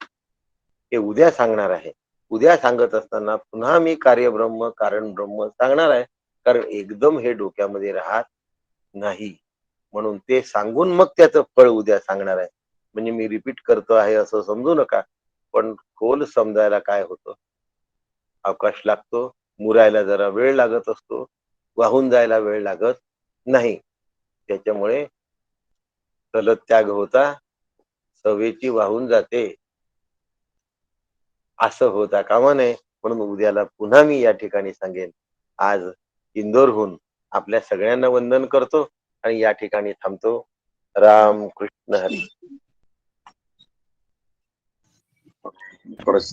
हे उद्या सांगणार आहे. उद्या सांगत असताना पुन्हा मी कार्यब्रह्म कारण ब्रह्म सांगणार आहे, कारण एकदम हे डोक्यामध्ये राहत नाही. म्हणून ते सांगून मग त्याचं फळ उद्या सांगणार आहे. म्हणजे मी रिपीट करतो आहे असं समजू नका, पण खोल समजायला काय होतं, अवकाश लागतो, मुरायला जरा वेळ लागत असतो, वाहून जायला वेळ लागत नाही. त्याच्यामुळे चलत त्याग होता, सवेची वाहून जाते, असं होता कामा नये. म्हणून उद्याला पुन्हा मी या ठिकाणी सांगेन. आज इंदोरहून आपल्या सगळ्यांना वंदन करतो आणि या ठिकाणी थांबतो. राम कृष्ण हरी. थोडंच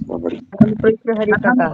कृष्ण हरी काका.